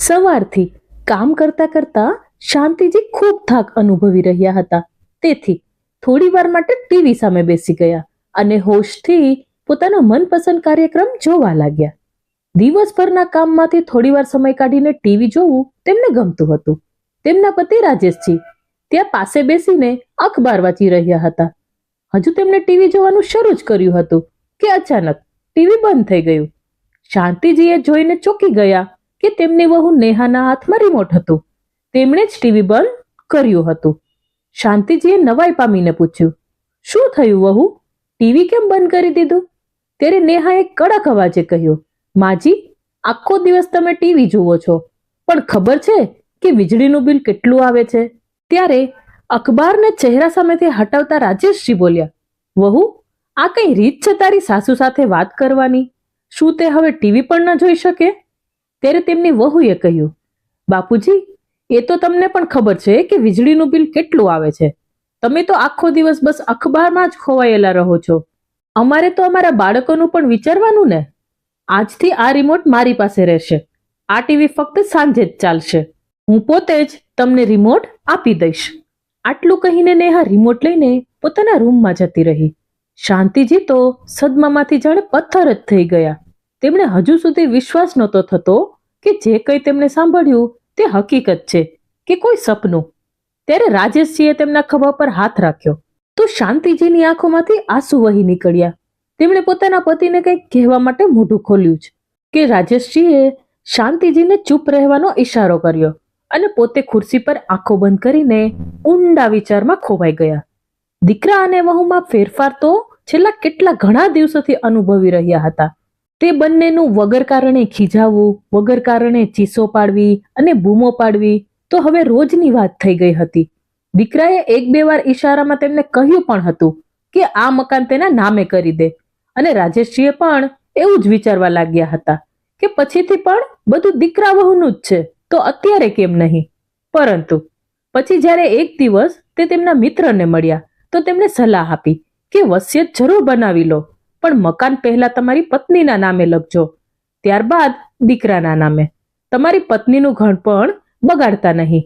સવારથી કામ કરતા કરતા શાંતિજી ખૂબ થાક અનુભવી રહ્યા હતા. તેથી થોડી વાર માટે ટીવી સામે બેસી ગયા અને હોશથી પોતાનો મનપસંદ કાર્યક્રમ જોવા લાગ્યા. દિવસભરના કામમાંથી થોડી વાર સમય કાઢીને ટીવી જોવું તેમને ગમતું હતું. તેમના પતિ રાજેશજી ત્યાં પાસે બેસીને અખબાર વાંચી રહ્યા હતા. હજુ તેમણે ટીવી જોવાનું શરૂ જ કર્યું હતું કે અચાનક ટીવી બંધ થઈ ગયું. શાંતિજીએ જોઈને ચોંકી ગયા કે તેમની વહુ નેહાના હાથમાં રિમોટ હતું. તેમણે જ ટીવી બંધ કર્યું હતું. શાંતિજીએ નવાઈ પામીને પૂછ્યું, શું થયું વહુ, ટીવી કેમ બંધ કરી દીધું? ત્યારે નેહાએ કડક અવાજે કહ્યું, માજી, આખો દિવસ તમે ટીવી જુઓ છો, પણ ખબર છે કે વીજળીનું બિલ કેટલું આવે છે? ત્યારે અખબારને ચહેરા સામેથી હટાવતા રાજેશજી બોલ્યા, વહુ, આ કઈ રીત છે તારી સાસુ સાથે વાત કરવાની? શું તે હવે ટીવી પણ ન જોઈ શકે? ત્યારે તેમની વહુએ કહ્યું, બાપુજી, એ તો તમને પણ ખબર છે કે વીજળીનું બિલ કેટલું આવે છે. તમે તો આખો દિવસ બસ અખબારમાં જ ખોવાયેલા રહો છો. અમારે તો અમારા બાળકોનું પણ વિચારવાનું ને. આજથી આ રિમોટ મારી પાસે રહેશે. આ ટીવી ફક્ત સાંજે જ ચાલશે. હું પોતે જ તમને રિમોટ આપી દઈશ. આટલું કહીને નેહા રિમોટ લઈને પોતાના રૂમમાં જતી રહી. શાંતિજી તો સદમામાંથી જાણે પથ્થર જ થઈ ગયા. તેમણે હજુ સુધી વિશ્વાસ નહોતો થતો કે જે કંઈ તેમણે સાંભળ્યું તે હકીકત છે કે કોઈ સપનું. ત્યારે રાજેશજીએ તેમના ખભા પર હાથ રાખ્યો તો શાંતિજીની આંખોમાંથી આંસુ વહી નીકળ્યા. તેમણે પોતાના પતિને કંઈક કહેવા માટે મોઢું ખોલ્યું જ કે રાજેશજીએ શાંતિજીને ચૂપ રહેવાનો ઈશારો કર્યો અને પોતે ખુરશી પર આંખો બંધ કરીને ઊંડા વિચારમાં ખોવાઈ ગયા. દીકરા અને વહુમાં ફેરફાર તો છેલ્લા કેટલા ઘણા દિવસોથી અનુભવી રહ્યા હતા. તે બંનેનું વગર કારણે ખીજાવું, વગર કારણે ચીસો પાડવી અને બૂમો પાડવી તો હવે રોજની વાત થઈ ગઈ હતી. દીકરાએ એક બે વાર ઈશારામાં તેમને કહ્યું પણ હતું કે આ મકાન તેના નામે કરી દે, અને રાજેશજીએ પણ એવું જ વિચારવા લાગ્યા હતા કે પછીથી પણ બધું દીકરા વહુનું જ છે તો અત્યારે કેમ નહીં. પરંતુ પછી જ્યારે એક દિવસ તે તેમના મિત્રને મળ્યા તો તેમણે સલાહ આપી કે વસિયત જરૂર બનાવી લો, પણ મકાન પહેલા તમારી પત્નીના નામે લખજો, ત્યારબાદ દીકરાના નામે. તમારી પત્નીનું ઘર પણ બગાડતા નહીં.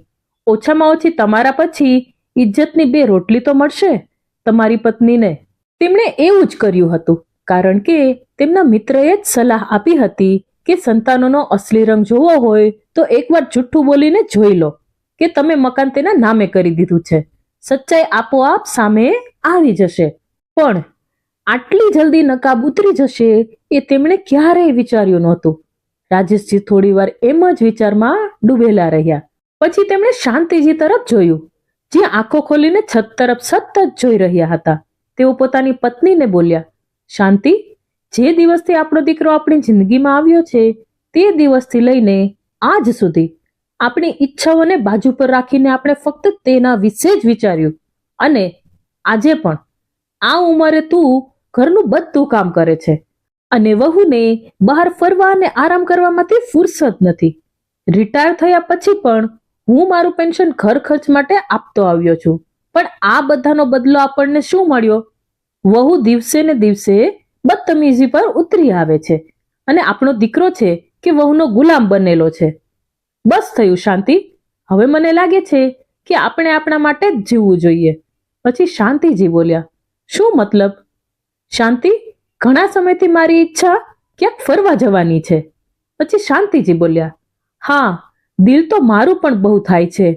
ઓછામાં ઓછી તમારા પછી ઇજ્જતની બે રોટલી તો મળશે તમારી પત્નીને. તેમણે એવું જ કર્યું હતું, કારણ કે તેમના મિત્રએ જ સલાહ આપી હતી કે સંતાનોનો અસલી રંગ જોવો હોય તો એકવાર જુઠ્ઠું બોલીને જોઈ લો કે તમે મકાન તેના નામે કરી દીધું છે. સચ્ચાઈ આપોઆપ સામે આવી જશે. પણ આટલી જલ્દી નકાબ ઉતરી જશે એ તેમણે ક્યારેય વિચાર્યું નહોતું. રાજેશજી થોડી વાર એમ જ વિચારમાં ડૂબેલા રહ્યા. પછી તેમણે શાંતિજી તરફ જોયું, જે આંખો ખોલીને છત તરફ સતત જોઈ રહ્યા હતા. તેઓ પોતાની પત્નીને બોલ્યા, શાંતિ, જે દિવસથી આપણો દીકરો આપણી જિંદગીમાં આવ્યો છે તે દિવસથી લઈને આજ સુધી આપણી ઈચ્છાઓને બાજુ પર રાખીને આપણે ફક્ત તેના વિશે જ વિચાર્યું, અને આજે પણ આ ઉંમરે તું ઘરનું બધું કામ કરે છે અને વહુને બહાર ફરવા અને આરામ કરવામાંથી ફુરસદ નથી. રિટાયર થયા પછી પણ હું મારું પેન્શન ઘર ખર્ચ માટે આપતો આવ્યો છું, પણ આ બધાનો બદલો આપણને શું મળ્યો? વહુ દિવસે ને દિવસે બદતમીઝી પર ઉતરી આવે છે અને આપણો દીકરો છે કે વહુનો ગુલામ બનેલો છે. બસ થયું શાંતિ, હવે મને લાગે છે કે આપણે આપણા માટે જ જીવવું જોઈએ. પછી શાંતિજી બોલ્યા, શું મતલબ? શાંતિ, ઘણા સમયથી મારી ઈચ્છા ક્યાંક ફરવા જવાની છે. પછી શાંતિજી બોલ્યા, હા, દિલ તો મારું પણ બહુ થાય છે,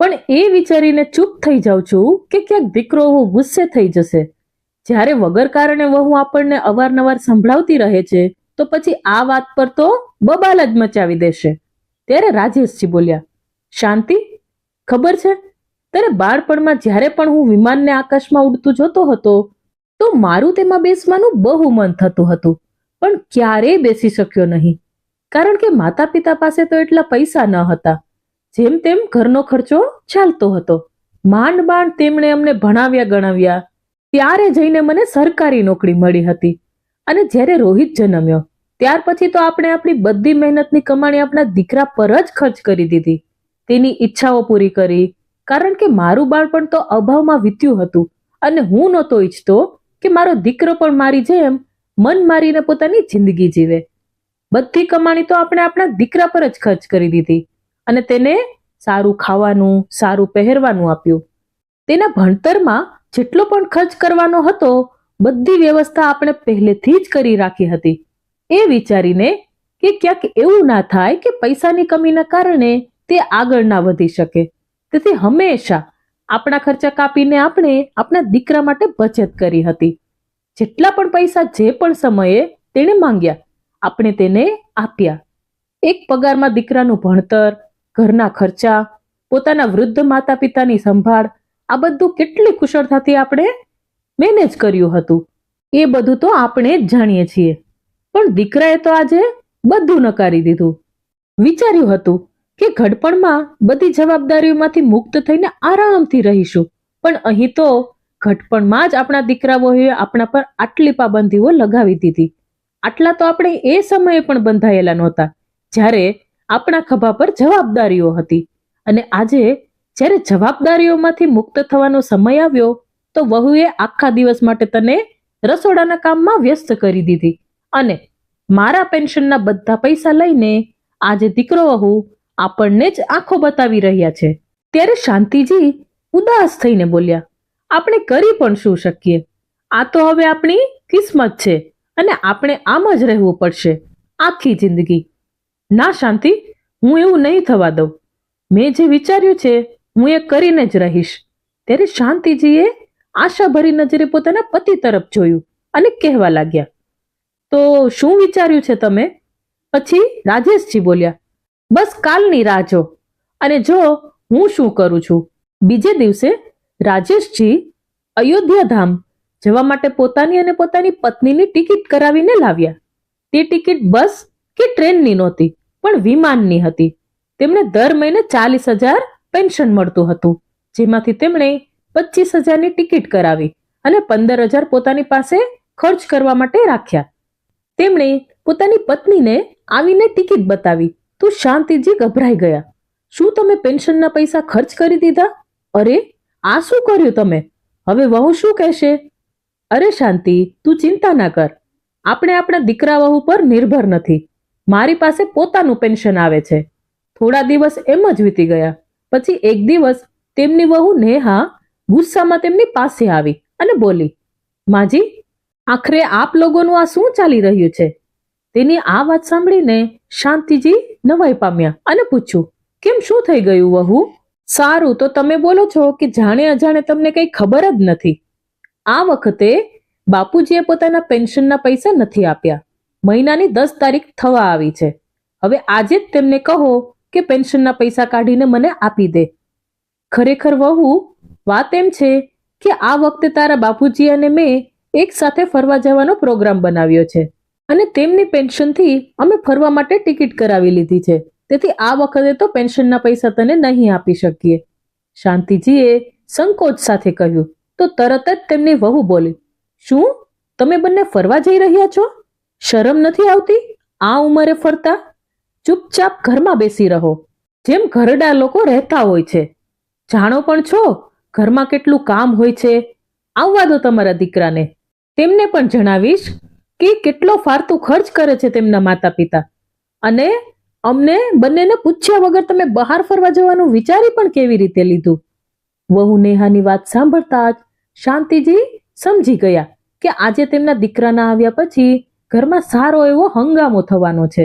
પણ એ વિચારીને ચૂપ થઈ જાઉં છું કે ક્યાંક દીકરો વહુ ગુસ્સે થઈ જશે. જ્યારે વગર કારણે વહુ આપણને અવારનવાર સંભળાવતી રહે છે તો પછી આ વાત પર તો બબાલ જ મચાવી દેશે. ત્યારે રાજેશજી બોલ્યા, શાંતિ, ખબર છે, ત્યારે બાળપણમાં જ્યારે પણ હું વિમાનને આકાશમાં ઉડતું જોતો હતો તો મારું તેમાં બેસવાનું બહુ મન થતું હતું, પણ ક્યારેય બેસી શક્યો નહીં, કારણ કે માતા પિતા પાસે તો એટલા પૈસા ન હતા. જેમ તેમ ઘરનો ખર્ચો ચાલતો હતો. માંડ માંડ તેમણે અમને ભણાવ્યા ગણાવ્યા, ત્યારે જઈને મને સરકારી નોકરી મળી હતી. અને જ્યારે રોહિત જન્મ્યો ત્યાર પછી તો આપણે આપણી બધી મહેનતની કમાણી આપણા દીકરા પર જ ખર્ચ કરી દીધી, તેની ઈચ્છાઓ પૂરી કરી, કારણ કે મારું બાળપણ તો અભાવમાં વીત્યું હતું અને હું નહોતો ઈચ્છતો કે મારો દીકરો પણ મારી જેમ મન મારીને પોતાની જિંદગી જીવે. બધી કમાણી તો આપણે આપણા દીકરા પર જ ખર્ચ કરી દીધી અને તેને સારું ખાવાનું, સારું પહેરવાનું આપ્યું. તેના ભણતરમાં જેટલો પણ ખર્ચ કરવાનો હતો બધી વ્યવસ્થા આપણે પહેલેથી જ કરી રાખી હતી. એ વિચારીને કે ક્યાંક એવું ના થાય કે પૈસાની કમીના કારણે તે આગળ ના વધી શકે, તેથી હંમેશા આપણા ખર્ચા કાપીને આપણે આપણા દીકરા માટે બચત કરી હતી. જેટલા પણ પૈસા જે પણ સમયે તેણે માંગ્યા આપણે તેને આપ્યા. એક પગારમાં દીકરાનું ભણતર, ઘરના ખર્ચા, પોતાના વૃદ્ધ માતા પિતાની સંભાળ, આ બધું કેટલી કુશળતાથી આપણે મેનેજ કર્યું હતું. એ બધું તો આપણે જ જાણીએ છીએ. પણ દીકરાએ તો આજે બધું નકારી દીધું. વિચાર્યું હતું કે ઘડપણમાં બધી જવાબદારીઓમાંથી મુક્ત થઈને આરામથી રહીશું, પણ અહીં તો ઘડપણમાં જ આપણા દીકરાઓએ આપણા પર આટલી પાબંદીઓ લગાવી દીધી. આટલા તો આપણે એ સમયે પણ બંધાયેલા નહોતા જ્યારે આપણા ખભા પર જવાબદારીઓ હતી. અને આજે જ્યારે જવાબદારીઓમાંથી મુક્ત થવાનો સમય આવ્યો તો વહુએ આખા દિવસ માટે તને રસોડાના કામમાં વ્યસ્ત કરી દીધી અને મારા પેન્શનના બધા પૈસા લઈને આજે દીકરો વહુ આપણને જ આંખો બતાવી રહ્યા છે. ત્યારે શાંતિજી ઉદાસ થઈને બોલ્યા, આપણે કરી પણ શું શકીએ? આ તો હવે આપણી કિસ્મત છે અને આપણે આમ જ રહેવું પડશે આખી જિંદગી. ના શાંતિ, હું એવું નહીં થવા દઉં. મેં જે વિચાર્યું છે હું એ કરીને જ રહીશ. ત્યારે શાંતિજીએ આશાભરી નજરે પોતાના પતિ તરફ જોયું અને કહેવા લાગ્યા, તો શું વિચાર્યું છે તમે? પછી રાજેશજી બોલ્યા, બસ કાલની રાહ જો અને જો હું શું કરું છું. બીજે દિવસે રાજેશજી અયોધ્યા ધામ જવા માટે પોતાની અને પોતાની પત્નીની ટિકિટ કરાવીને લાવ્યા. તે ટિકિટ બસ કે ટ્રેનની નહોતી પણ વિમાનની હતી. તેમને દર મહિને 40,000 પેન્શન મળતું હતું, જેમાંથી તેમણે 25,000ની ટિકિટ કરાવી અને 15,000 પોતાની પાસે ખર્ચ કરવા માટે રાખ્યા. તેમણે પોતાની પત્નીને આવીને ટિકિટ બતાવી તો શાંતિજી ગભરાઈ ગયા. શું તમે પેન્શનના પૈસા ખર્ચ કરી દીધા? અરે આ શું કર્યું તમે? હવે વહુ શું કહેશે? અરે શાંતિ, તું ચિંતા ના કર. આપણે આપણા દીકરા વહુ પર નિર્ભર નથી. મારી પાસે પોતાનું પેન્શન આવે છે. થોડા દિવસ એમ જ વીતી ગયા. પછી એક દિવસ તેમની વહુ નેહા ગુસ્સામાં તેમની પાસે આવી અને બોલી, માજી, આખરે આપ લોકોનું આ શું ચાલી રહ્યું છે? તેની આ વાત સાંભળીને શાંતિજી નવાઈ પામ્યા અને પૂછ્યું, કેમ, શું થઈ ગયું વહુ? સારું, તો તમે બોલો છો કે જાણે અજાણે તમને કઈ ખબર જ નથી. આ વખતે બાપુજીએ પોતાના પેન્શનના પૈસા નથી આપ્યા. મહિનાની 10 તારીખ થવા આવી છે. હવે આજે જ તેમને કહો કે પેન્શનના પૈસા કાઢીને મને આપી દે. ખરેખર વહુ, વાત એમ છે કે આ વખતે તારા બાપુજી અને મેં એક સાથે ફરવા જવાનો પ્રોગ્રામ બનાવ્યો છે અને તેમની પેન્શનથી અમે ફરવા માટે ટિકિટ કરાવી લીધી છે. તેથી આ વખતે તો પેન્શનના પૈસા તને નહીં આપી શકીએ. શાંતિજીએ સંકોચ સાથે કહ્યું તો તરત જ તેમની વહુ બોલી, શું તમે બંને ફરવા જઈ રહ્યા છો? શરમ નથી આવતી આ ઉંમરે ફરતા? ચૂપચાપ ઘરમાં બેસી રહો જેમ ઘરડા લોકો રહેતા હોય છે. જાણો પણ છો ઘરમાં કેટલું કામ હોય છે. આવવા દો તમારા દીકરાને. તેમને પણ જણાવીશ કે કેટલો ફાલતુ ખર્ચ કરે છે તેમના માતા પિતા, અને અમને બંનેને પૂછ્યા વગર તમે બહાર ફરવા જવાનું વિચારી પણ કેવી રીતે લીધું? વહુ નેહાની વાત સાંભળતા જ શાંતિજી સમજી ગયા કે આજે તેમના દીકરાના આવ્યા પછી ઘરમાં સારો એવો હંગામો થવાનો છે.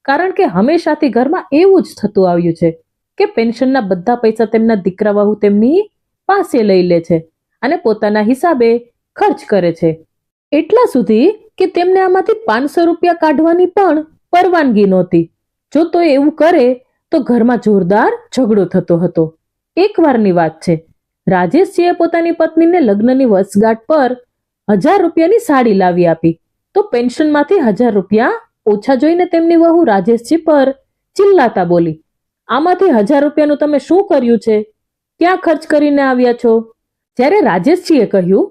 કારણ કે હંમેશાથી ઘરમાં એવું જ થતું આવ્યું છે કે પેન્શનના બધા પૈસા તેમના દીકરા વહુ તેમની પાસે લઈ લે છે અને પોતાના હિસાબે ખર્ચ કરે છે. એટલા સુધી કે તેમને આમાંથી 500 રૂપિયા કાઢવાની પણ પરવાનગી નહોતી. જો તો એવું કરે તો ઘરમાં જોરદાર ઝઘડો થતો હતો. એકવારની વાત છે, રાજેશજીએ પોતાની પત્નીને લગ્નની વર્ષગાંઠ પર 1,000 રૂપિયાની સાડી લાવી આપી તો પેન્શનમાંથી 1,000 રૂપિયા ઓછા જોઈને તેમની વહુ રાજેશજી પર ચિલ્લાતા બોલી, આમાંથી 1,000 રૂપિયાનું તમે શું કર્યું છે? ક્યાં ખર્ચ કરીને આવ્યા છો? જ્યારે રાજેશજીએ કહ્યું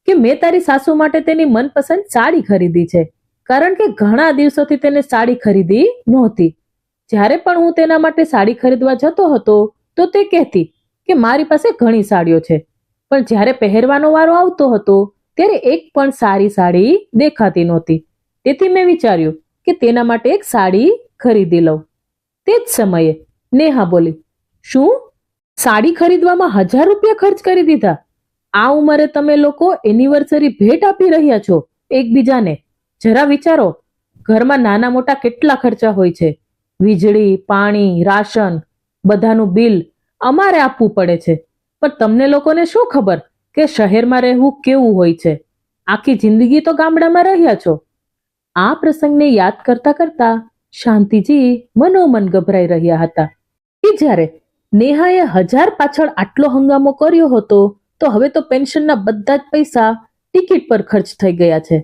કે મેં તારી સાસુ માટે તેની મનપસંદ સાડી ખરીદી છે, કારણ કે ઘણા દિવસોથી તેને સાડી ખરીદી નહોતી. જ્યારે પણ હું તેના માટે સાડી ખરીદવા જતો હતો તો તે કહેતી કે મારી પાસે ઘણી સાડીઓ છે, પણ જ્યારે પહેરવાનો વારો આવતો હતો ત્યારે એક પણ સારી સાડી દેખાતી નહોતી. તેથી મેં વિચાર્યું કે તેના માટે એક સાડી ખરીદી લઉં. તે જ સમયે નેહા બોલી, શું સાડી ખરીદવામાં 1000 રૂપિયા ખર્ચ કરી દીધા? આ ઉંમરે તમે લોકો એનિવર્સરી ભેટ આપી રહ્યા છો એકબીજાને? જરા વિચારો, ઘરમાં નાના મોટા કેટલા ખર્ચા હોય છે. વીજળી, પાણી, રાશન, બધાનું બિલ અમારે આપવું પડે છે. પણ તમને લોકોને શું ખબર કે શહેરમાં રહેવું કેવું હોય છે? આખી જિંદગી તો ગામડામાં રહ્યા છો. આ પ્રસંગને યાદ કરતા કરતા શાંતિજી મનોમન ગભરાઈ રહ્યા હતા કે જ્યારે નેહાએ 1000 પાછળ આટલો હંગામો કર્યો હતો તો હવે તો પેન્શનના બધા જ પૈસા ટિકિટ પર ખર્ચ થઈ ગયા છે.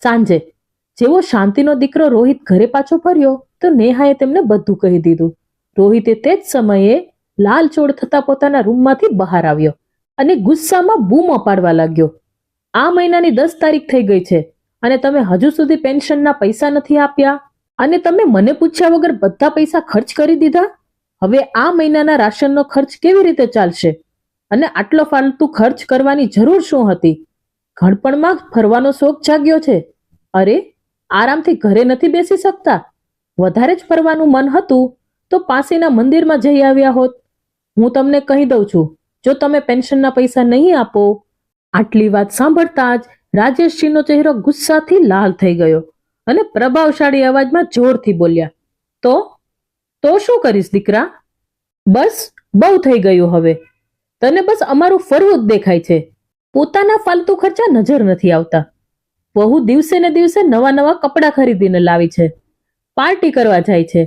સાંજે જેવો શાંતિનો દીકરો રોહિત ઘરે પાછો ફર્યો તો નેહાએ તેમને બધું કહી દીધું. રોહિતે તે જ સમયે લાલચોળ થતા પોતાના રૂમમાંથી બહાર આવ્યો અને ગુસ્સામાં બૂમો પાડવા લાગ્યો. આ મહિનાની 10 તારીખ થઈ ગઈ છે અને તમે હજુ સુધી પેન્શનના પૈસા નથી આપ્યા અને તમે મને પૂછ્યા વગર બધા પૈસા ખર્ચ કરી દીધા. હવે આ મહિનાના રાશનનો ખર્ચ કેવી રીતે ચાલશે? અને આટલો ફાલતુ ખર્ચ કરવાની જરૂર શું હતી? ઘણપણમાં ફરવાનો શોખ જાગ્યો છે. અરે, આરામથી ઘરે નથી બેસી શકતા? વધારે જ ફરવાનું મન હતું તો પાસેના મંદિરમાં જઈ આવ્યા હોત. હું તમને કહી દઉં છું, જો તમે પેન્શનના પૈસા નહીં આપો. આટલી વાત સાંભળતા જ રાજેશજીનો ચહેરો ગુસ્સાથી લાલ થઈ ગયો અને પ્રભાવશાળી અવાજમાં જોરથી બોલ્યા, તો શું કરીશ દીકરા? બસ બહુ થઈ ગયું હવે. તને બસ અમારું ફરવું જ દેખાય છે. પોતાના ફાલતુ ખર્ચા નજર નથી આવતા. વહુ દિવસે ને દિવસે નવા નવા કપડાં ખરીદીને લાવી છે, પાર્ટી કરવા જાય છે.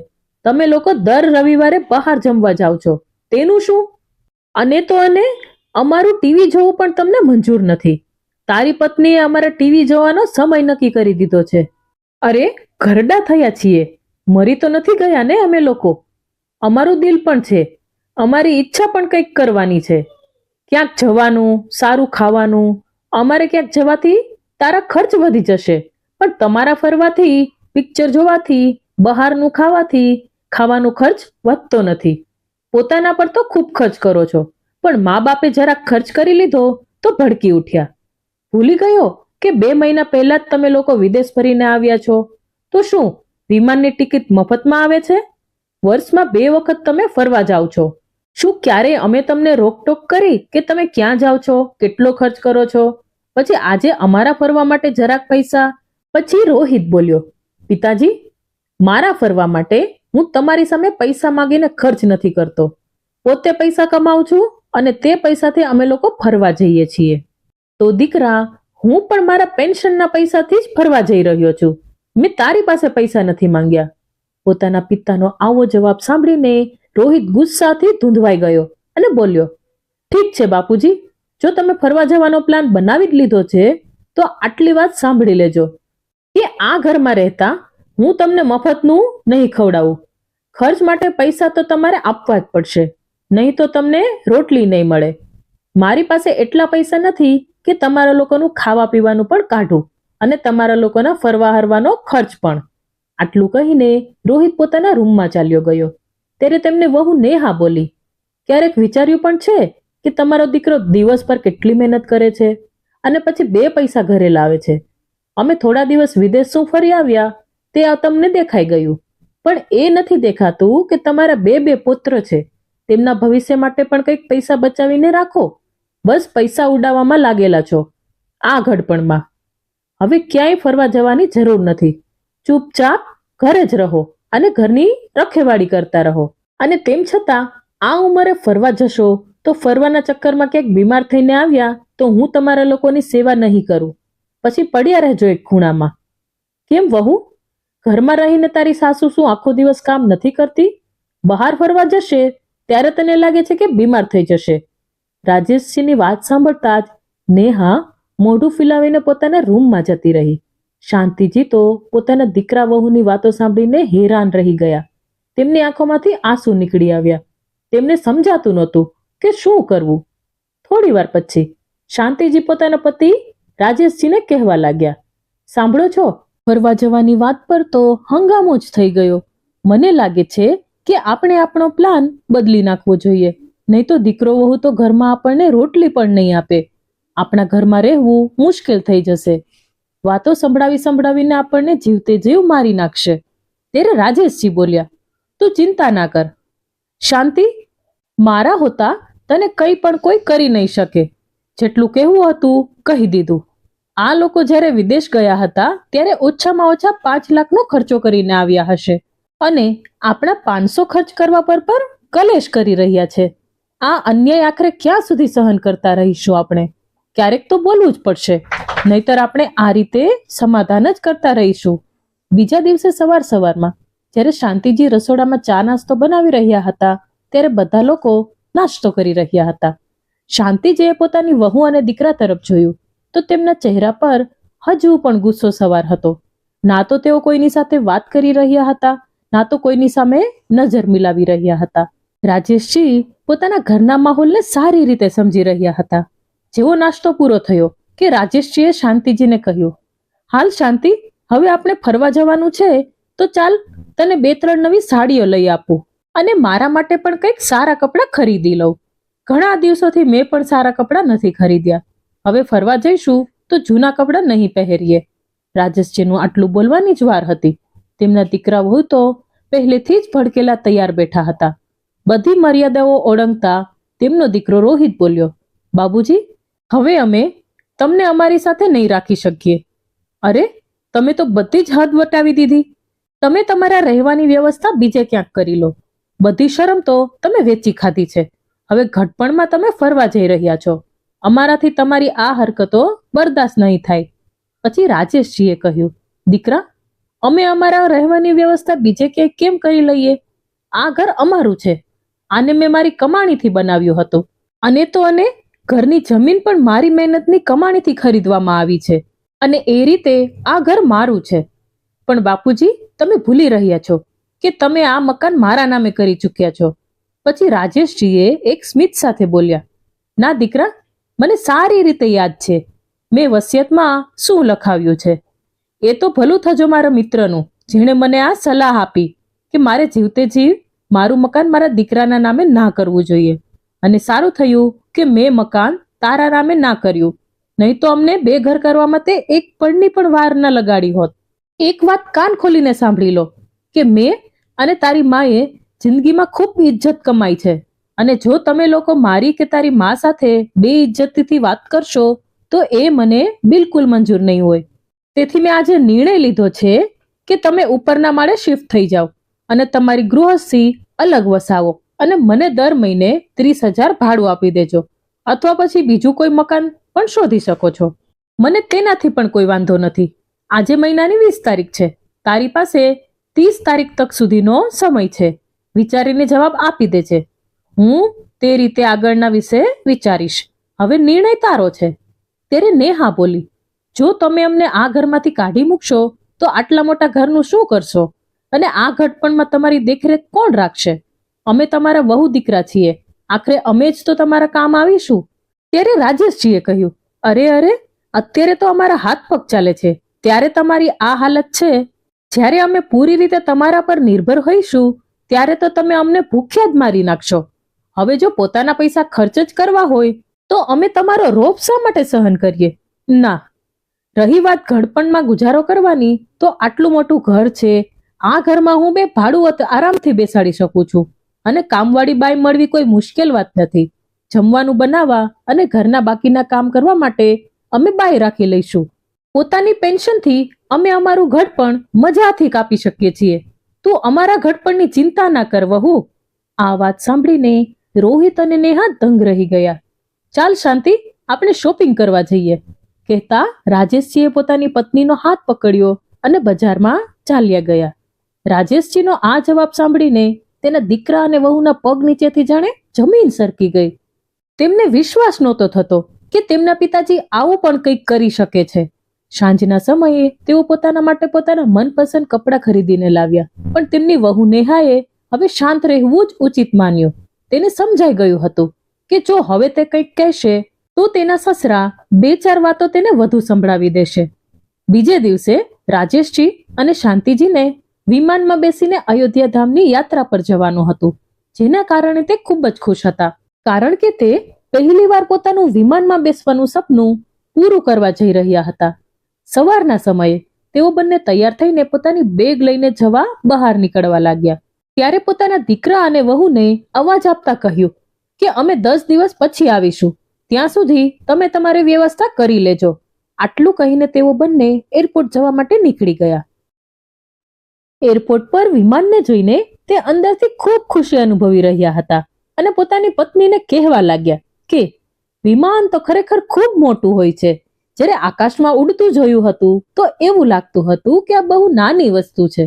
તમે લોકો દર રવિવારે બહાર જમવા જાઓ છો, તેનું શું? અને અમારું ટીવી જોવું પણ તમને મંજૂર નથી. તારી પત્નીએ અમારા ટીવી જોવાનો સમય નક્કી કરી દીધો છે. અરે, ઘરડા થયા છીએ, મરી તો નથી ગયા ને અમે લોકો? અમારું દિલ પણ છે, અમારી ઈચ્છા પણ કંઈક કરવાની છે. ક્યાંક જવાનું, સારું ખાવાનું. અમારે ક્યાંક જવાથી તારા ખર્ચ વધી જશે, પણ તમારા ફરવાથી, પિક્ચર જોવાથી, બહારનું ખાવાનો ખર્ચ વધતો નથી. પોતાના પર તો ખૂબ ખર્ચ કરો છો, પણ મા બાપે જરાક ખર્ચ કરી લીધો તો ભડકી ઉઠ્યા. ભૂલી ગયો કે 2 મહિના પહેલા જ તમે લોકો વિદેશ ફરીને આવ્યા છો? તો શું વિમાનની ટિકિટ મફતમાં આવે છે? વર્ષમાં 2 વખત તમે ફરવા જાઓ છો. શું ક્યારેય અમે તમને રોકટોક કરી કે તમે ક્યાં જાઓ છો, કેટલો ખર્ચ કરો છો? પછી આજે અમારા ફરવા માટે જરાક પૈસા? પછી રોહિત બોલ્યો, પિતાજી, મારા ફરવા માટે હું તમારી સામે પૈસા માંગીને ખર્ચ નથી કરતો. પોતે પૈસા કમાઉં છું અને તે પૈસાથી અમે લોકો ફરવા જઈએ છીએ. તો દીકરા, હું પણ મારા પેન્શનના પૈસાથી જ ફરવા જઈ રહ્યો છું. મેં તારી પાસે પૈસા નથી માંગ્યા. પોતાના પિતાનો આવો જવાબ સાંભળીને રોહિત ગુસ્સાથી ધૂંધવાઈ ગયો અને બોલ્યો, ઠીક છે બાપુજી, જો તમે ફરવા જવાનો પ્લાન બનાવી જ લીધો છે તો આટલી વાત સાંભળી લેજો કે આ ઘરમાં રહેતા હું તમને મફતનું નહીં ખવડાવું. ખર્ચ માટે પૈસા તો તમારે આપવા જ પડશે, નહીં તો તમને રોટલી નહીં મળે. મારી પાસે એટલા પૈસા નથી કે તમારા લોકોનું ખાવા પીવાનું પણ કાઢું અને તમારા લોકોના ફરવા હરવાનો ખર્ચ પણ. આટલું કહીને રોહિત પોતાના રૂમમાં ચાલ્યો ગયો. ત્યારે તેમને વહુ નેહા બોલી, ક્યારેક વિચાર્યું પણ છે કે તમારો દીકરો દિવસ પર કેટલી મહેનત કરે છે અને પછી 2 પૈસા ઘરે લાવે છે? અમે થોડા દિવસ વિદેશ શું ફરી આવ્યા તે તમને દેખાઈ ગયું, પણ એ નથી દેખાતું કે તમારા 2 પુત્ર છે, તેમના ભવિષ્ય માટે પણ કંઈક પૈસા બચાવીને રાખો. બસ પૈસા ઉડાવવામાં લાગેલા છો આ ઘડપણમાં. હવે ક્યાંય ફરવા જવાની જરૂર નથી. ચૂપચાપ ઘરે જ રહો અને ઘરની રખેવાળી કરતા રહો. અને તેમ છતાં આ ઉંમરે ફરવા જશો તો ફરવાના ચક્કરમાં ક્યાંક બીમાર થઈને આવ્યા તો હું તમારા લોકોની સેવા નહીં કરું. પછી પડ્યા રહેજો એક ખૂણામાં. કેમ વહુ, ઘરમાં રહીને તારી સાસુ શું આખો દિવસ કામ નથી કરતી? બહાર ફરવા જશે ત્યારે તને લાગે છે કે બીમાર થઈ જશે. રાજેશજીની વાત સાંભળતા જ નેહા મોઢું ફિલાવીને પોતાના રૂમમાં જતી રહી. શાંતિજી તો પોતાના દીકરા વહુની વાતો સાંભળીને હેરાન રહી ગયા. તેમની આંખોમાંથી આંસુ નીકળી આવ્યા. તેમને સમજાતું નહોતું કે શું કરવું. થોડી વાર પછી શાંતિજી પોતાના પતિ રાજેશજીને કહેવા લાગ્યા, સાંભળો છો, ફરવા જવાની વાત પર તો હંગામો જ થઈ ગયો. મને લાગે છે કે આપણે આપણો પ્લાન બદલી નાખવો જોઈએ, નહીં તો દીકરો વહુ તો ઘરમાં આપણને રોટલી પણ નહીં આપે. આપણા ઘરમાં રહેવું મુશ્કેલ થઈ જશે. વાતો સંભળાવીને આપણને જીવતે જીવ મારી નાખશે. ત્યારે રાજેશજી બોલ્યા, તું ચિંતા ના કર શાંતિ, મારા હોતા તને કંઈ પણ કોઈ કરી નહીં શકે. જેટલું કહેવું હતું કહી દીધું. આ લોકો જ્યારે વિદેશ ગયા હતા ત્યારે ઓછામાં ઓછા 5 લાખનો ખર્ચો કરીને આવ્યા હશે અને આપણા 500 ખર્ચ કરવા પર કલેશ કરી રહ્યા છે. આ અન્યાય આખરે ક્યાં સુધી સહન કરતા રહીશું આપણે? ક્યારેક તો બોલવું જ પડશે, નહીતર આપણે આ રીતે સમાધાન જ કરતા રહીશું. બીજા દિવસે સવારમાં જ્યારે શાંતિજી રસોડામાં ચા નાસ્તો બનાવી રહ્યા હતા ત્યારે બધા લોકો નાસ્તો કરી રહ્યા હતા. શાંતિજીએ પોતાની વહુ અને દીકરા તરફ જોયું તો તેમના ચહેરા પર હજુ પણ ગુસ્સો સવાર હતો. ના તો તેઓ કોઈની સાથે વાત કરી રહ્યા હતા, ના તો કોઈની સામે નજર મિલાવી રહ્યા હતા. રાજેશજી પોતાના ઘરના માહોલને સારી રીતે સમજી રહ્યા હતા. જેવો નાસ્તો પૂરો થયો કે રાજેશજીએ શાંતિજીને કહ્યું, હાલ શાંતિ, હવે આપણે ફરવા જવાનું છે તો ચાલ તને 2-3 નવી સાડીઓ લઈ આપું અને મારા માટે પણ કંઈક સારા કપડાં ખરીદી લઉં. ઘણા દિવસોથી મેં પણ સારા કપડાં નથી ખરીદ્યા. હવે ફરવા જઈશું તો જૂના કપડાં નહીં પહેરીએ. રાજેશજીનું આટલું બોલવાની જ વાર હતી. તેમના દીકરા વહુ તો પહેલેથી જ ભડકેલા તૈયાર બેઠા હતા. બધી મર્યાદાઓ ઓળંગતા તેમનો દીકરો રોહિત બોલ્યો, બાબુજી, હવે અમે તમને અમારી સાથે નહીં રાખી શકીએ. અરે, તમે તો બધી જ હદ વટાવી દીધી. તમે તમારા રહેવાની વ્યવસ્થા બીજે ક્યાંક કરી લો. બધી શરમ તો તમે વેચી ખાધી છે. હવે ઘટપણમાં તમે ફરવા જઈ રહ્યા છો. અમારાથી તમારી આ હરકતો બરદાસ્ત નહીં થાય. પછી રાજેશજીએ કહ્યું, દીકરા, અમે અમારા રહેવાની વ્યવસ્થા બીજે ક્યાંક કેમ કરી લઈએ? આ ઘર અમારું છે. આને મેં મારી કમાણીથી બનાવ્યું હતું અને ઘરની જમીન પણ મારી મહેનતની કમાણીથી ખરીદવામાં આવી છે અને એ રીતે આ ઘર મારું છે. પણ બાપુજી, તમે ભૂલી રહ્યા છો કે તમે આ મકાન મારા નામે કરી ચૂક્યા છો. પછી રાજેશજીએ એક સ્મિત સાથે બોલ્યા, ના દીકરા, મને સારી રીતે યાદ છે મેં વસિયતમાં શું લખાવ્યું છે. એ તો ભલું થજો મારા મિત્રનું, જેણે મને આ સલાહ આપી કે મારે જીવતે જીવ મારું મકાન મારા દીકરાના નામે ના કરવું જોઈએ. અને સારું થયું કે મેં મકાન તારા નામે ના કર્યું, નહીં તો અમને 2 ઘર કરવા માટે એક પળની પણ વાર ન લગાડી હોત. એક વાત કાન ખોલીને સાંભળી લો કે મેં અને તારી માએ જિંદગીમાં ખૂબ ઇજ્જત કમાઈ છે અને જો તમે લોકો મારી કે તારી મા સાથે બેઇજ્જતીથી વાત કરશો તો એ મને બિલકુલ મંજૂર નહીં હોય. તેથી મેં આજે નિર્ણય લીધો છે કે તમે ઉપરના માળે શિફ્ટ થઈ જાઓ અને તમારી ગૃહસ્થી અલગ વસાવો અને મને દર મહિને 30,000 ભાડું આપી દેજો, અથવા પછી બીજું કોઈ મકાન પણ શોધી શકો છો. મને તેનાથી પણ કોઈ વાંધો નથી. આજે મહિનાની 20 તારીખ છે. તારી પાસે 30 તારીખ તક સુધીનો સમય છે. વિચારીને જવાબ આપી દેજે. હું તે રીતે આગળના વિશે વિચારીશ. હવે નિર્ણય તારો છે. ત્યારે નેહા બોલી, જો તમે અમને આ ઘરમાંથી કાઢી મૂકશો તો આટલા મોટા ઘરનું શું કરશો અને આ ઘટપણમાં તમારી દેખરેખ કોણ રાખશે? અમે તમારા વહુ દીકરા છીએ, આખરે અમે જ તો તમારા કામ આવીશું. ત્યારે રાજેશજીએ કહ્યું, અરે, અત્યારે તો અમારા હાથ પગ ચાલે છે, ત્યારે તમારી આ હાલત છે. જ્યારે અમે પૂરી રીતે તમારા પર નિર્ભર હોઈશું ત્યારે તો તમે અમને ભૂખ્યા જ મારી નાખશો. હવે જો પોતાના પૈસા ખર્ચ જ કરવા હોય તો અમે તમારો રોપ શા માટે સહન કરીએ? ના. રહી વાત ઘડપણમાં ગુજારો કરવાની, તો આટલું મોટું ઘર છે, આ ઘરમાં હું 2 ભાડું આરામથી બેસાડી શકું છું અને કામવાળી બાઈ મળવી કોઈ મુશ્કેલ વાત નથી. જમવાનું બનાવવા અને ઘરના બાકીના કામ કરવા માટે અમે બાઈ રાખી લઈશું. પોતાની પેન્શનથી અમે અમારું ઘડપણ મજાથી કાપી શકીએ છીએ. તું અમારા ઘડપણની ચિંતા ના કર વહુ. આ વાત સાંભળીને રોહિત અને નેહા દંગ રહી ગયા. ચાલ શાંતિ, આપણે શોપિંગ કરવા જઈએ, કહેતા રાજેશજીએ પોતાની પત્નીનો હાથ પકડ્યો અને બજારમાં ચાલ્યા ગયા. રાજેશજીનો આ જવાબ સાંભળીને તેના દીકરા અને વહુના પગ નીચેથી જાણે જમીન સરકી ગઈ. તેમને વિશ્વાસ નહોતો થતો કે તેમના પિતાજી આવું પણ કંઈક કરી શકે છે. સાંજના સમયે તેઓ પોતાના માટે પોતાના મનપસંદ કપડાં ખરીદીને લાવ્યા, પણ તેમની વહુ નેહાએ હવે શાંત રહેવું જ ઉચિત માન્યું. તેને સમજાઈ ગયું હતું કે જો હવે તે કંઈક કહેશે તો તેના સસરા 2-4 વાતો તેને વધુ સંભળાવી દેશે. બીજે દિવસે રાજેશજી અને શાંતિજીને વિમાનમાં બેસીને અયોધ્યા ધામની યાત્રા પર જવાનું હતું, જેના કારણે તે ખૂબ જ ખુશ હતા. કારણ કે તે પહેલીવાર પોતાનું વિમાનમાં બેસવાનું સપનું પૂરું કરવા જઈ રહ્યા હતા. સવારના સમયે તેઓ બંને તૈયાર થઈને પોતાની બેગ લઈને જવા બહાર નીકળવા લાગ્યા. ત્યારે પોતાના દીકરા અને વહુને અવાજ આપતા કહ્યું કે અમે 10 દિવસ પછી આવીશું, ત્યાં સુધી તમે તમારી વ્યવસ્થા કરી લેજો. આટલું કહીને તેઓ બંને એરપોર્ટ જવા માટે નીકળી ગયા. એરપોર્ટ પર વિમાનને જોઈને તે અંદરથી ખૂબ ખુશી અનુભવી રહ્યા હતા અને પોતાની પત્નીને કહેવા લાગ્યા કે વિમાન તો ખરેખર ખૂબ મોટું હોય છે. જ્યારે આકાશમાં ઉડતું જોયું હતું તો એવું લાગતું હતું કે આ બહુ નાની વસ્તુ છે,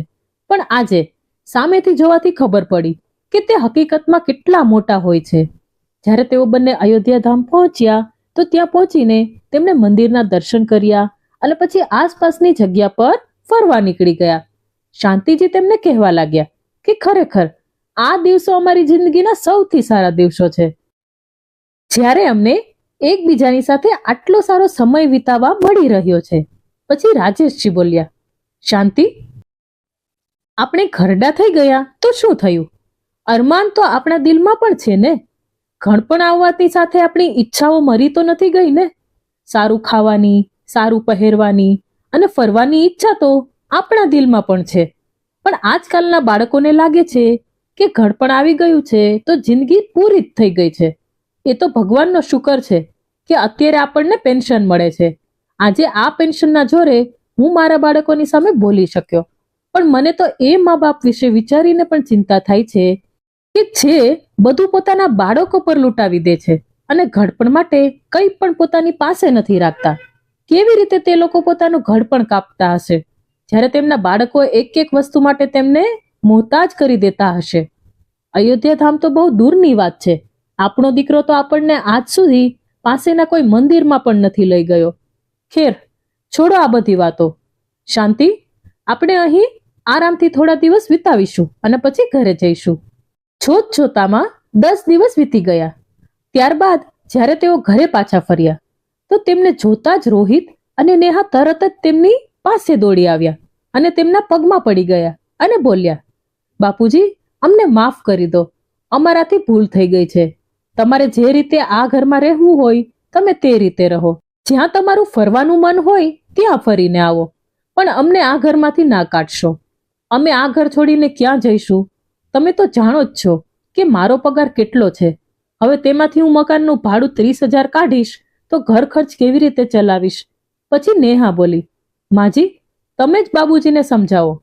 પણ આજે સામેથી જોવાથી ખબર પડી કે તે હકીકતમાં કેટલા મોટા હોય છે. જ્યારે તેઓ બંને અયોધ્યા ધામ પહોંચ્યા તો ત્યાં પહોંચીને તેમણે મંદિરના દર્શન કર્યા અને પછી આસપાસની જગ્યા પર ફરવા નીકળી ગયા. શાંતિજી તેમને કહેવા લાગ્યા કે ખરેખર આ દિવસો અમારી જિંદગીના સૌથી સારા દિવસો છે, જ્યારે અમને એકબીજાની સાથે આટલો સારો સમય વિતાવવા મળી રહ્યો છે. પછી રાજેશજી બોલ્યા, શાંતિ, આપણે ઘરડા થઈ ગયા તો શું થયું? અરમાન તો આપણા દિલમાં પણ છે ને. ઘણપણ આવવાની સાથે આપણી ઈચ્છાઓ મરી તો નથી ગઈ ને. સારું ખાવાની, સારું પહેરવાની અને ફરવાની ઈચ્છા તો આપણા દિલમાં પણ છે. પણ આજકાલના બાળકોને લાગે છે કે ઘડપણ આવી ગયું છે તો જિંદગી પૂરી જ થઈ ગઈ છે. એ તો ભગવાનનો શુકર છે કે અત્યારે આપણને પેન્શન મળે છે. આજે આ પેન્શનના જોરે હું મારા બાળકોની સામે બોલી શક્યો, પણ મને તો એ મા બાપ વિશે વિચારીને પણ ચિંતા થાય છે કે જે બધું પોતાના બાળકો પર લૂંટાવી દે છે અને ઘડપણ માટે કંઈ પણ પોતાની પાસે નથી રાખતા. કેવી રીતે તે લોકો પોતાનું ઘડપણ કાપતા હશે જ્યારે તેમના બાળકો એક એક વસ્તુ માટે તેમને મોહતાજ કરી દેતા હશે. અયોધ્યા ધામ તો બહુ દૂરની વાત છે. આપણો દીકરો તો આપણને આજ સુધી પાસેના કોઈ મંદિરમાં પણ નથી લઈ ગયો. ખેર, છોડો આ બધી વાતો. શાંતિ, આપણે અહીં આરામથી થોડા દિવસ વિતાવીશું અને પછી ઘરે જઈશું. જોત જોતામાં 10 દિવસ વીતી ગયા. ત્યારબાદ જ્યારે તેઓ ઘરે પાછા ફર્યા તો તેમને જોતા જ રોહિત અને નેહા તરત જ તેમની પાસે દોડી આવ્યા અને તેમના પગમાં પડી ગયા અને બોલ્યા, બાપુજી, અમને માફ કરી દો, અમારાથી ભૂલ થઈ ગઈ છે. તમારે જે રીતે આ ઘરમાં રહેવું હોય તમે તે રીતે રહો. જ્યાં તમારું ફરવાનું મન હોય ત્યાં ફરીને આવો, પણ અમને આ ઘરમાંથી ના કાઢશો. અમે આ ઘર છોડીને ક્યાં જઈશું? તમે તો જાણો જ છો કે મારો પગાર કેટલો છે. હવે તેમાંથી હું મકાનનું ભાડું 30,000 કાઢીશ તો ઘર ખર્ચ કેવી રીતે ચલાવીશ? પછી નેહા બોલી, માજી, તમે જ બાબુજીને સમજાવો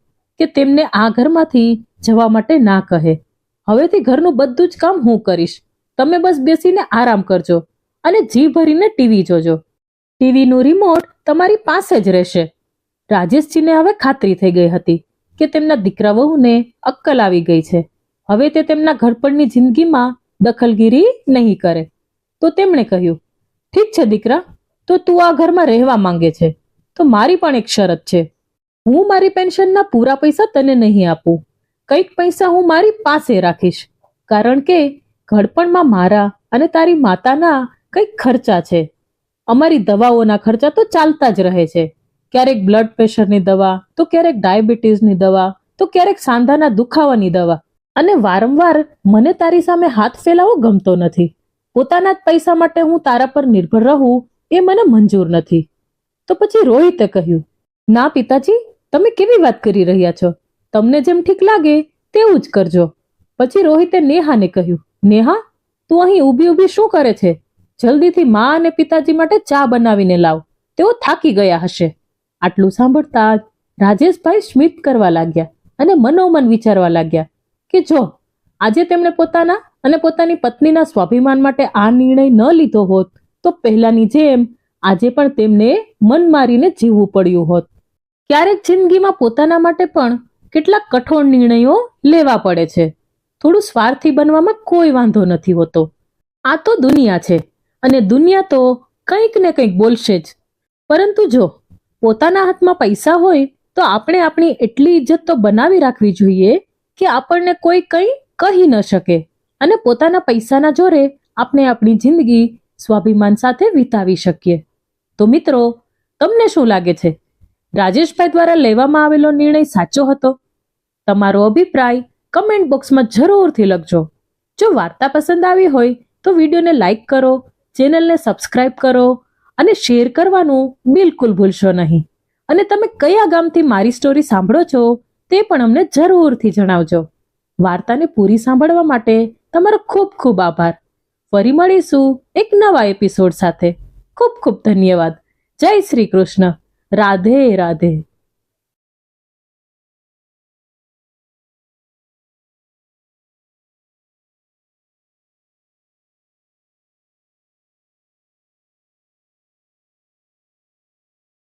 કે તેમને આ ઘરમાંથી જવા માટે ના કહે. હવેથી ઘરનું બધું જ કામ હું કરીશ. તમે બસ બેસીને આરામ કરજો અને જી ભરીને ટીવી જોજો. ટીવીનું રિમોટ તમારી પાસે જ રહેશે. રાજેશજીને હવે ખાતરી થઈ ગઈ હતી કે તેમના દીકરા વહુને અક્કલ આવી ગઈ છે. હવે તે તેમના ઘડપણની જિંદગીમાં દખલગીરી નહીં કરે. તો તેમણે કહ્યું, ઠીક છે દીકરા, તો તું આ ઘરમાં રહેવા માંગે છે તો મારી પણ એક શરત છે. હું મારી પેન્શનના પૂરા પૈસા તને નહીં આપું. કંઈક પૈસા હું મારી પાસે રાખીશ, કારણ કે ઘડપણમાં મારા અને તારી માતાના કંઈક ખર્ચા છે. અમારી દવાઓના ખર્ચા તો ચાલતા જ રહે છે. ક્યારેક બ્લડ પ્રેશરની દવા, તો ક્યારેક ડાયાબિટીસની દવા, તો ક્યારેક સાંધાના દુખાવાની દવા. અને વારંવાર મને તારી સામે હાથ ફેલાવો ગમતો નથી. પોતાના જ પૈસા માટે હું તારા પર નિર્ભર રહું એ મને મંજૂર નથી. તો પછી રોહિતે કહ્યું, ના પિતાજી, તમે કેવી વાત કરી રહ્યા છો? તમને જેમ ઠીક લાગે તેવું જ કરજો. પછી રોહિતે નેહાને કહ્યું, નેહા, તું અહીં ઊભી ઊભી શું કરે છે? જલ્દીથી મા અને પિતાજી માટે ચા બનાવીને લાવ, તેઓ થાકી ગયા હશે. આટલું સાંભળતા જ રાજેશભાઈ સ્મિત કરવા લાગ્યા અને મનોમન વિચારવા લાગ્યા કે જો આજે તેમણે પોતાના અને પોતાની પત્નીના સ્વાભિમાન માટે આ નિર્ણય ન લીધો હોત તો પહેલાની જેમ આજે પણ તેમને મન મારીને જીવવું પડ્યું હોત. ક્યારેક જિંદગીમાં પોતાના માટે પણ કેટલાક કઠોર નિર્ણયો લેવા પડે છે. થોડું સ્વાર્થી બનવામાં કોઈ વાંધો નથી હોતો. આ તો દુનિયા છે અને દુનિયા તો કંઈક ને કંઈક બોલશે જ. પરંતુ જો પોતાના હાથમાં પૈસા હોય તો આપણે આપણી એટલી ઇજ્જત તો બનાવી રાખવી જોઈએ કે આપણને કોઈ કંઈ કહી ન શકે અને પોતાના પૈસાના જોરે આપણે આપણી જિંદગી સ્વાભિમાન સાથે વિતાવી શકીએ. તો મિત્રો, તમને શું લાગે છે? રાજેશભાઈ દ્વારા લેવામાં આવેલો નિર્ણય સાચો હતો? તમારો અભિપ્રાય કમેન્ટ બોક્સમાં જરૂરથી લખજો. જો વાર્તા પસંદ આવી હોય તો વિડીયોને લાઈક કરો, ચેનલને સબસ્ક્રાઇબ કરો અને શેર કરવાનું બિલકુલ ભૂલશો નહીં. અને તમે કયા ગામથી મારી સ્ટોરી સાંભળો છો તે પણ અમને જરૂરથી જણાવજો. વાર્તાને પૂરી સાંભળવા માટે તમારો ખૂબ ખૂબ આભાર. ફરી મળીશું એક નવા એપિસોડ સાથે. ખૂબ ખૂબ ધન્યવાદ. જય શ્રી કૃષ્ણ. રાધે રાધે.